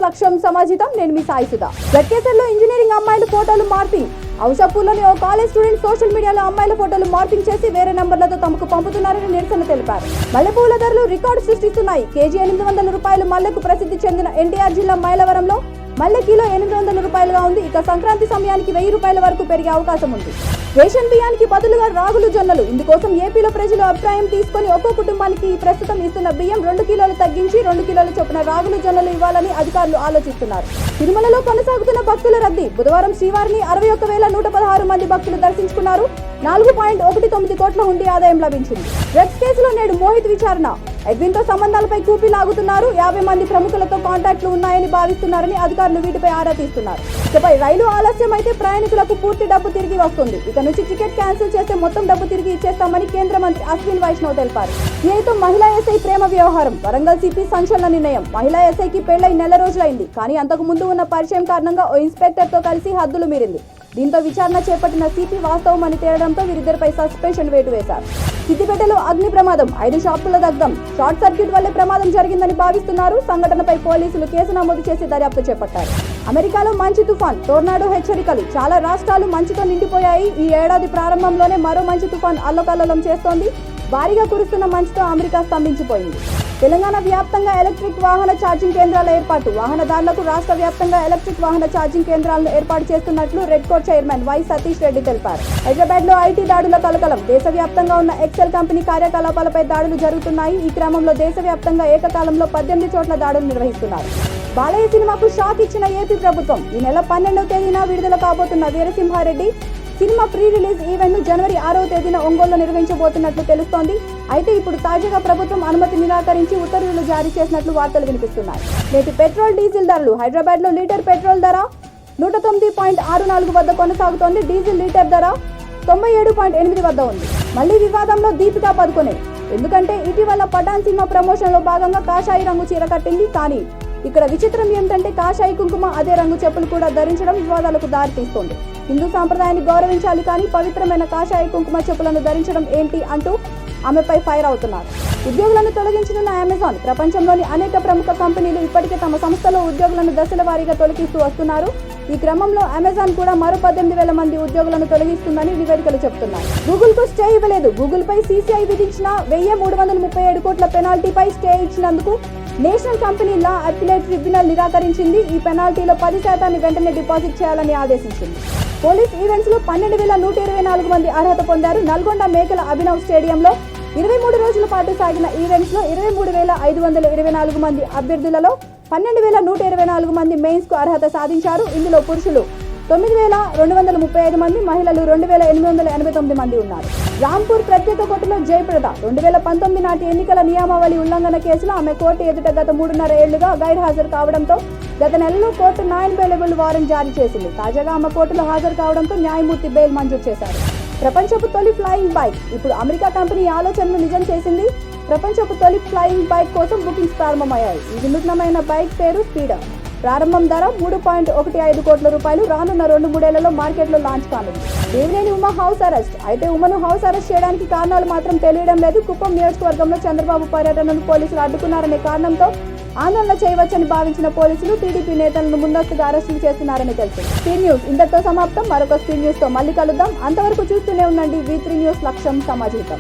లక్ష్యం సమాజితం. నేను మీ సాయి సుధా. గట్కేసర్లో ఇంజనీరింగ్ అమ్మాయిల ఫోటోలు మార్పింగ్. ఔషాపూర్లోని ఓ కాలేజ్ స్టూడెంట్ సోషల్ మీడియాలో అమ్మాయిల ఫోటోలు మార్పింగ్ చేసి వేరే నంబర్లతో తమకు పంపుతున్నారని నిరసన తెలిపారు. మల్లెపూల ధరలు రికార్డు సృష్టిస్తున్నాయి. కేజీ 800 రూపాయలు మల్లెకు ప్రసిద్ధి చెందిన ఎన్టీఆర్ జిల్లా మైలవరంలో మల్లె కిలో 800 రూపాయలుగా ఉంది. ఇక సంక్రాంతి సమయానికి 1000 రూపాయల వరకు పెరిగే అవకాశం ఉంది. రేషన్ బియ్యానికి బదులుగా రాగులు, జొన్నలు. ఇందుకోసం ఏపీలో ప్రజలు అభిప్రాయం తీసుకుని ఒక్కో కుటుంబానికి ప్రస్తుతం ఇస్తున్న బియ్యం 2 కిలోలు తగ్గించి 2 కిలోల చొప్పున రాగులు, జొన్నలు ఇవ్వాలని అధికారులు ఆలోచిస్తున్నారు. తిరుమలలో కొనసాగుతున్న భక్తుల రద్దీ. బుధవారం శ్రీవారిని 61,116 మంది భక్తులు దర్శించుకున్నారు. 4.19 కోట్ల హుండీ ఆదాయం లభించింది. డ్రగ్స్ కేసులో నేడు మోహిత్ విచారణ. ఎడ్విన్తో సంబంధాలపై కూపీ లాగుతున్నారు. 50 మంది ప్రముఖులతో కాంటాక్ట్లు ఉన్నాయని భావిస్తున్నారని అధికారులు వీటిపై ఆరా తీస్తున్నారు. ఇకపై రైలు ఆలస్యం అయితే ప్రయాణికులకు పూర్తి డబ్బు తిరిగి వస్తుంది. ఇక నుంచి టికెట్ క్యాన్సిల్ చేస్తే మొత్తం డబ్బు తిరిగి ఇచ్చేస్తామని కేంద్ర మంత్రి అశ్విన్ వైష్ణవ్ తెలిపారు. సిఐతో మహిళా ఎస్ఐ ప్రేమ వ్యవహారం. వరంగల్ సిపి సంచలన నిర్ణయం. మహిళా ఎస్ఐకి పెళ్లై నెల రోజులైంది. కానీ అంతకు ముందు ఉన్న పరిచయం కారణంగా ఓ ఇన్స్పెక్టర్ తో కలిసి హద్దులు మీరింది. దీంతో విచారణ చేపట్టిన సిపి వాస్తవం అని తేలడంతో వీరిద్దరిపై సస్పెన్షన్ వేటు వేశారు. సిద్దిపేటలో అగ్ని ప్రమాదం. 5 షాపుల దగ్ధం. షార్ట్ సర్క్యూట్ వల్లే ప్రమాదం జరిగిందని భావిస్తున్నారు. సంఘటనపై పోలీసులు కేసు నమోదు చేసి దర్యాప్తు చేపట్టారు. అమెరికాలో మంచు తుఫాన్, టోర్నాడో హెచ్చరికలు. చాలా రాష్ట్రాలు మంచుతో నిండిపోయాయి. ఈ ఏడాది ప్రారంభంలోనే మరో మంచు తుఫాన్ అల్లకల్లోలం చేస్తోంది. భారీగా కురుస్తున్న మంచుతో అమెరికా స్తంభించిపోయింది. తెలంగాణ వ్యాప్తంగా ఎలక్ట్రిక్ వాహన ఛార్జింగ్ కేంద్రాల ఏర్పాటు. వాహనదారులకు రాష్ట్ర వ్యాప్తంగా ఎలక్ట్రిక్ వాహన ఛార్జింగ్ కేంద్రాలను ఏర్పాటు చేస్తున్నట్లు Redco chairman Y Satish Reddy తెలిపారు. హైదరాబాద్ లో ఐటీ దాడుల కలకలం. దేశవ్యాప్తంగా ఉన్న ఎక్సెల్ కంపెనీ కార్యకలాపాలపై దాడులు జరుగుతున్నాయి. ఈ క్రమంలో దేశవ్యాప్తంగా ఏకకాలంలో 18 చోట్ల దాడులు నిర్వహిస్తున్నారు. బాలయ్య సినిమాకు షాక్ ఇచ్చిన ఏపీ ప్రభుత్వం. ఈ నెల 12వ తేదీన విడుదల కాబోతున్న Veera Simha Reddy cinema pre release event ను జనవరి 6వ తేదీన ఒంగోలులో నిర్వహించబోతున్నట్లు తెలుస్తోంది. అయితే ఇప్పుడు తాజాగా ప్రభుత్వం అనుమతి నిరాకరించి ఉత్తర్వులు జారీ చేసినట్లు వార్తలు వినిపిస్తున్నాయి. నేటి పెట్రోల్, డీజిల్ ధరలు. హైదరాబాద్ లో లీటర్ పెట్రోల్ ధర 109.64 వద్ద కొనసాగుతోంది. డీజిల్ లీటర్ ధర 97.8 వద్ద ఉంది. మళ్లీ వివాదంలో దీపికా పదుకొనే. ఎందుకంటే ఇటీవల పఠాన్ సినిమా ప్రమోషన్ లో భాగంగా కాషాయి రంగు చీర కట్టింది. కానీ ఇక్కడ విచిత్రం ఏంటంటే కాషాయి కుంకుమ అదే రంగు చెప్పులు కూడా ధరించడం వివాదాలకు దారితీస్తోంది. హిందూ సాంప్రదాయాన్ని గౌరవించాలి, కానీ పవిత్రమైన కాషాయి కుంకుమ చెప్పులను ధరించడం ఏంటి అంటూ ఆమెపై ఫైర్ అవుతున్నారు. ఉద్యోగులను తొలగించనున్న అమెజాన్. ప్రపంచంలోని అనేక ప్రముఖ కంపెనీలు ఇప్పటికే తమ సంస్థలో ఉద్యోగులను దశల వారీగా తొలగిస్తూ వస్తున్నారు. ఈ క్రమంలో అమెజాన్ కూడా మరో 18,000 మంది ఉద్యోగులను తొలగిస్తుందని నివేదికలు చెబుతున్నాయి. గూగుల్ కు స్టే ఇవ్వలేదు. గూగుల్ పై సిసిఐ విధించిన 1,337 కోట్ల పెనాల్టీపై స్టే ఇచ్చినందుకు national company law appellate tribunal నిరాకరించింది. ఈ పెనాల్టీలో 10% వెంటనే డిపాజిట్ చేయాలని ఆదేశించింది. పోలీస్ ఈవెంట్స్ లో 12,124 మంది అర్హత పొందారు. నల్గొండ మేకల అభినవ్ స్టేడియంలో 23 రోజుల పాటు సాగిన ఈవెంట్స్ లో 23,524 మంది అభ్యర్థులలో 12,124 మంది మెయిన్స్ కు అర్హత సాధించారు. ఇందులో పురుషులు 9,235 మంది, మహిళలు 2,889 మంది ఉన్నారు. రాంపూర్ ప్రత్యేక కోర్టులో జయప్రద. 2019 నాటి ఎన్నికల నియమావళి ఉల్లంఘన కేసులో ఆమె కోర్టు ఎదుట గత 3.5 ఏళ్లుగా గైర్హాజరు కావడంతో గత నెలలో కోర్టు నాన్ బెయిలబుల్ వారెంట్ జారీ చేసింది. తాజాగా ఆమె కోర్టులో హాజరు కావడంతో న్యాయమూర్తి బెయిల్ మంజూరు చేశారు. ప్రపంచపు తొలి ఫ్లయింగ్ బైక్. ఇప్పుడు అమెరికా కంపెనీ ఆలోచనను నిజం చేసింది. ప్రపంచపు తొలి ఫ్లయింగ్ బైక్ కోసం బుకింగ్స్ ప్రారంభమయ్యాయి. ఈ వినూత్నమైన బైక్ పేరు స్పీడర్. ప్రారంభం ధర 3.15 కోట్ల రూపాయలు. రానున్న 2-3 ఏళ్లలో మార్కెట్లో లాంచ్ కానుంది. Devineni Uma house arrest. అయితే ఉమను హౌస్ అరెస్ట్ చేయడానికి కారణాలు మాత్రం తెలియడం లేదు. కుప్పం నియోజకవర్గంలో చంద్రబాబు పర్యటనను పోలీసులు అడ్డుకున్నారనే కారణంతో ఆందోళన చేయవచ్చని భావించిన పోలీసులు టీడీపీ నేతలను ముందస్తుగా అరెస్టులు చేస్తున్నారని తెలిసింది. స్పీడ్ న్యూస్ ఇంతటితో సమాప్తం. మరొక స్పీడ్ న్యూస్ తో మళ్ళీ కలుద్దాం. అంతవరకు చూస్తూనే ఉండండి V3 న్యూస్. లక్ష్యం సమాజితం.